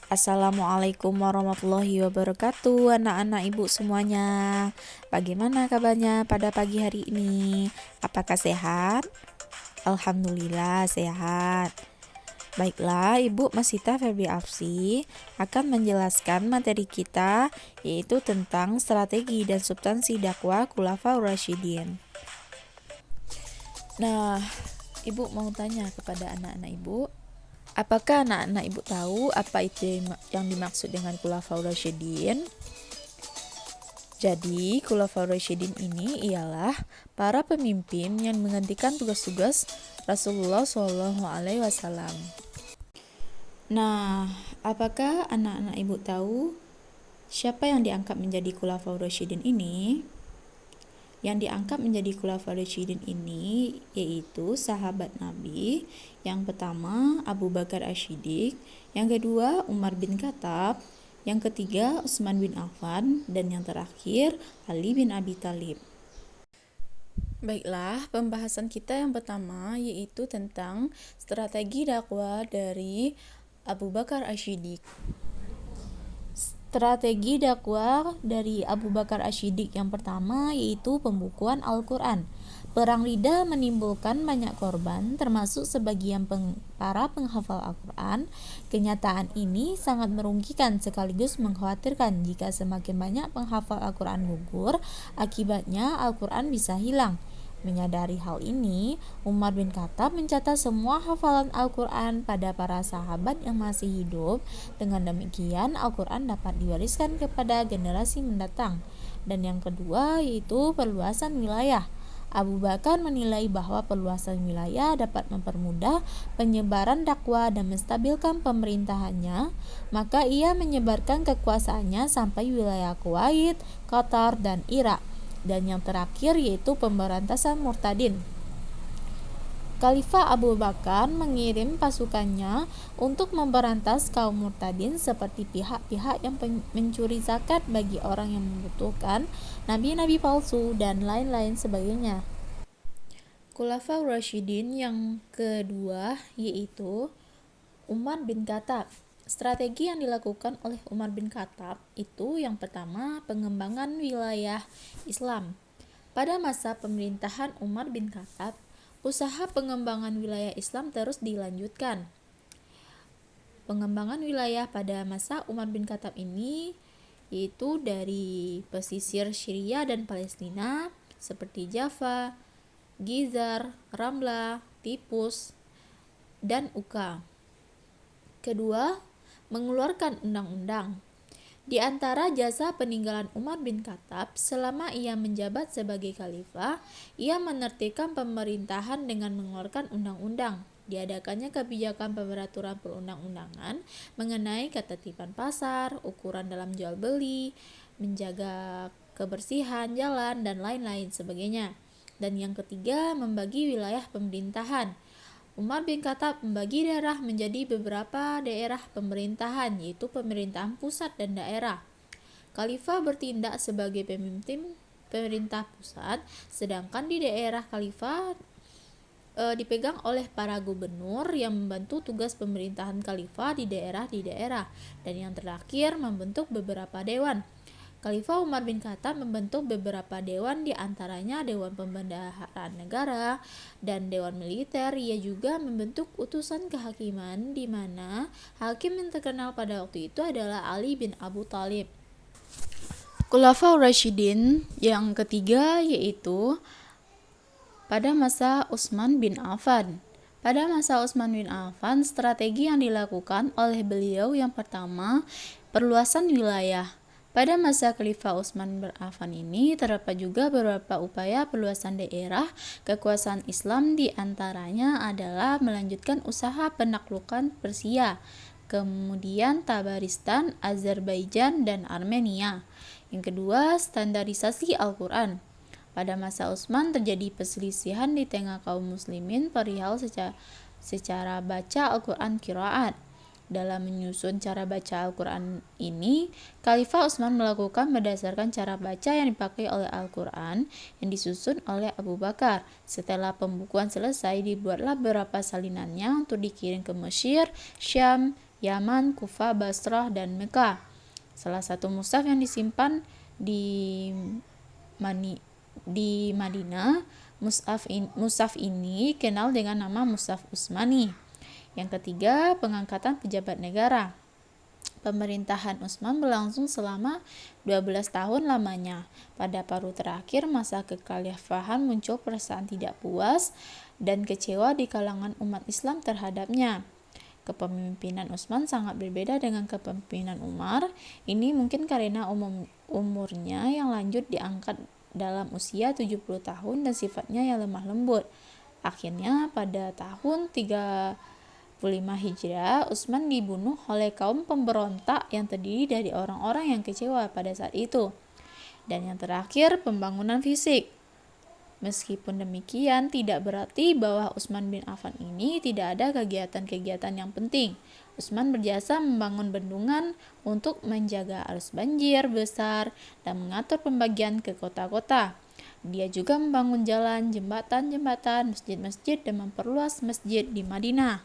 Assalamualaikum warahmatullahi wabarakatuh, anak-anak ibu semuanya. Bagaimana kabarnya pada pagi hari ini? Apakah sehat? Alhamdulillah sehat. Baiklah, Ibu Masita Febri Afsi akan menjelaskan materi kita, yaitu tentang strategi dan substansi dakwah Khulafaur Rasyidin. Nah, Ibu mau tanya kepada anak-anak Ibu, apakah anak-anak Ibu tahu apa itu yang dimaksud dengan Khulafaur Rasyidin? Jadi, Khulafaur Rasyidin ini ialah para pemimpin yang menggantikan tugas-tugas Rasulullah SAW. Nah, apakah anak-anak Ibu tahu siapa yang diangkat menjadi Khulafaur Rasyidin ini? Yang diangkat menjadi Khulafaur Rasyidin ini yaitu sahabat Nabi. Yang pertama Abu Bakar Asy-Syiddiq, yang kedua Umar bin Khattab, yang ketiga Utsman bin Affan, dan yang terakhir Ali bin Abi Thalib. Baiklah, pembahasan kita yang pertama yaitu tentang strategi dakwah dari Abu Bakar Asy-Syiddiq. Strategi dakwah dari Abu Bakar Asy-Syiddiq yang pertama yaitu pembukuan Al-Quran. Perang Ridha menimbulkan banyak korban, termasuk sebagian para penghafal Al-Quran. Kenyataan ini sangat merugikan sekaligus mengkhawatirkan jika semakin banyak penghafal Al-Quran gugur, akibatnya Al-Quran bisa hilang. Menyadari hal ini, Umar bin Khattab mencatat semua hafalan Al-Quran pada para sahabat yang masih hidup. Dengan demikian, Al-Quran dapat diwariskan kepada generasi mendatang. Dan yang kedua yaitu perluasan wilayah. Abu Bakar menilai bahwa perluasan wilayah dapat mempermudah penyebaran dakwah dan menstabilkan pemerintahannya, maka ia menyebarkan kekuasaannya sampai wilayah Kuwait, Qatar, dan Irak. Dan yang terakhir yaitu pemberantasan murtadin. Khalifah Abu Bakar mengirim pasukannya untuk memberantas kaum murtadin seperti pihak-pihak yang mencuri zakat bagi orang yang membutuhkan, nabi-nabi palsu, dan lain-lain sebagainya. Khulafaur Rasyidin yang kedua yaitu Umar bin Khattab. Strategi yang dilakukan oleh Umar bin Khattab itu yang pertama pengembangan wilayah Islam. Pada masa pemerintahan Umar bin Khattab, usaha pengembangan wilayah Islam terus dilanjutkan. Pengembangan wilayah pada masa Umar bin Khattab ini yaitu dari pesisir Syria dan Palestina seperti Java, Gizar, Ramla, Tipus, dan Uka. Kedua, mengeluarkan undang-undang. Di antara jasa peninggalan Umar bin Khattab selama ia menjabat sebagai khalifah, ia menertibkan pemerintahan dengan mengeluarkan undang-undang. Diadakannya kebijakan peraturan perundang-undangan mengenai ketertiban pasar, ukuran dalam jual beli, menjaga kebersihan jalan, dan lain-lain sebagainya. Dan yang ketiga, membagi wilayah pemerintahan. Umar bin Khattab membagi daerah menjadi beberapa daerah pemerintahan, yaitu pemerintahan pusat dan daerah. Khalifah bertindak sebagai pemimpin pemerintah pusat, sedangkan di daerah khalifah dipegang oleh para gubernur yang membantu tugas pemerintahan khalifah di daerah. Dan yang terakhir, membentuk beberapa dewan. Khalifah Umar bin Khattab membentuk beberapa dewan, di antaranya Dewan Pembendaharaan Negara dan Dewan Militer. Ia juga membentuk utusan kehakiman, di mana hakim yang terkenal pada waktu itu adalah Ali bin Abu Thalib. Khulafaur Rasyidin yang ketiga yaitu pada masa Utsman bin Affan. Pada masa Utsman bin Affan, strategi yang dilakukan oleh beliau yang pertama, perluasan wilayah. Pada masa Khalifah Utsman bin Affan ini terdapat juga beberapa upaya perluasan daerah kekuasaan Islam, di antaranya adalah melanjutkan usaha penaklukan Persia, kemudian Tabaristan, Azerbaijan, dan Armenia. Yang kedua, standarisasi Al-Quran. Pada masa Utsman terjadi perselisihan di tengah kaum muslimin perihal secara baca Al-Quran qiraat. Dalam menyusun cara baca Al-Quran ini, Khalifah Utsman melakukan berdasarkan cara baca yang dipakai oleh Al-Quran yang disusun oleh Abu Bakar. Setelah pembukuan selesai, dibuatlah beberapa salinannya untuk dikirim ke Mesir, Syam, Yaman, Kufah, Basrah, dan Mekah. Salah satu mushaf yang disimpan di Madinah, mushaf ini kenal dengan nama Mushaf Utsmani. Yang ketiga, pengangkatan pejabat negara. Pemerintahan Utsman berlangsung selama 12 tahun lamanya. Pada paruh terakhir masa kekhalifahan muncul perasaan tidak puas dan kecewa di kalangan umat Islam terhadapnya. Kepemimpinan Utsman sangat berbeda dengan kepemimpinan Umar. Ini mungkin karena umurnya yang lanjut diangkat dalam usia 70 tahun dan sifatnya yang lemah lembut. Akhirnya pada tahun 35 Hijriah, Utsman dibunuh oleh kaum pemberontak yang terdiri dari orang-orang yang kecewa pada saat itu. Dan yang terakhir, pembangunan fisik. Meskipun demikian, tidak berarti bahwa Utsman bin Affan ini tidak ada kegiatan-kegiatan yang penting. Utsman berjasa membangun bendungan untuk menjaga arus banjir besar dan mengatur pembagian ke kota-kota. Dia juga membangun jalan, jembatan-jembatan, masjid-masjid, dan memperluas masjid di Madinah.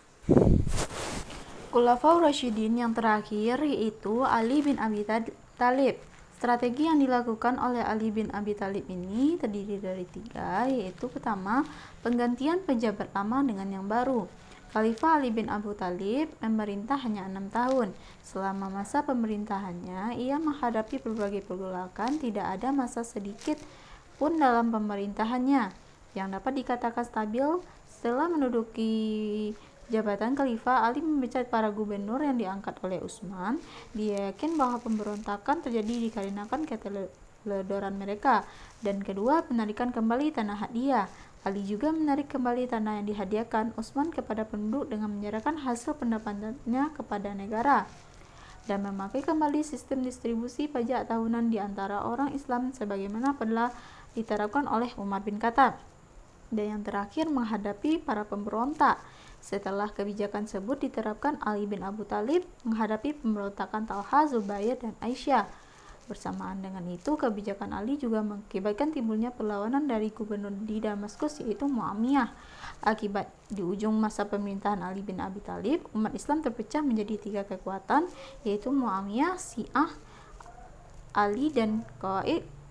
Khulafaur Rasyidin yang terakhir yaitu Ali bin Abi Thalib. Strategi yang dilakukan oleh Ali bin Abi Thalib ini terdiri dari 3, yaitu pertama, penggantian pejabat lama dengan yang baru. Khalifah Ali bin Abi Thalib memerintah hanya 6 tahun. Selama masa pemerintahannya, ia menghadapi berbagai pergolakan, tidak ada masa sedikit pun dalam pemerintahannya yang dapat dikatakan stabil. Setelah menduduki jabatan Khalifah, Ali memecat para gubernur yang diangkat oleh Utsman. Dia yakin bahwa pemberontakan terjadi dikarenakan keteledoran mereka. Dan kedua, penarikan kembali tanah hak dia. Ali juga menarik kembali tanah yang dihadiahkan Utsman kepada penduduk dengan menyerahkan hasil pendapatannya kepada negara. Dan memakai kembali sistem distribusi pajak tahunan di antara orang Islam sebagaimana telah diterapkan oleh Umar bin Khattab. Dan yang terakhir, menghadapi para pemberontak. Setelah kebijakan tersebut diterapkan, Ali bin Abi Thalib menghadapi pemberontakan Talha, Zubair, dan Aisyah. Bersamaan dengan itu, kebijakan Ali juga mengakibatkan timbulnya perlawanan dari gubernur di Damaskus yaitu Muawiyah. Akibat di ujung masa pemerintahan Ali bin Abi Thalib, umat Islam terpecah menjadi 3 kekuatan, yaitu Muawiyah, Syiah, Ali, dan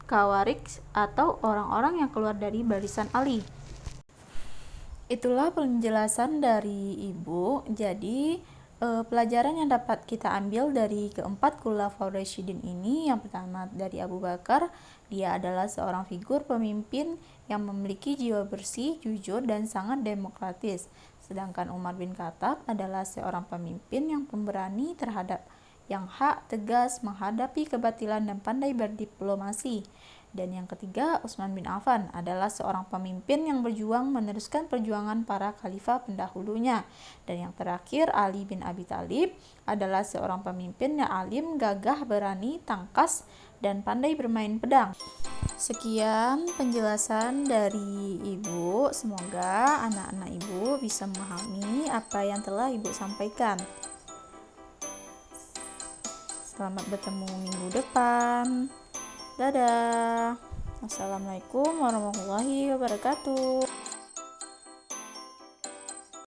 Khawarij atau orang-orang yang keluar dari barisan Ali. Itulah penjelasan dari Ibu. Jadi pelajaran yang dapat kita ambil dari keempat Khulafaur Rasyidin ini, yang pertama dari Abu Bakar, dia adalah seorang figur pemimpin yang memiliki jiwa bersih, jujur, dan sangat demokratis. Sedangkan Umar bin Khattab adalah seorang pemimpin yang pemberani terhadap yang hak, tegas menghadapi kebatilan, dan pandai berdiplomasi. Dan yang ketiga, Utsman bin Affan adalah seorang pemimpin yang berjuang meneruskan perjuangan para khalifah pendahulunya. Dan yang terakhir, Ali bin Abi Thalib adalah seorang pemimpin yang alim, gagah, berani, tangkas, dan pandai bermain pedang. Sekian penjelasan dari Ibu. Semoga anak-anak Ibu bisa memahami apa yang telah Ibu sampaikan. Selamat bertemu minggu depan. Dadah. Assalamualaikum warahmatullahi wabarakatuh.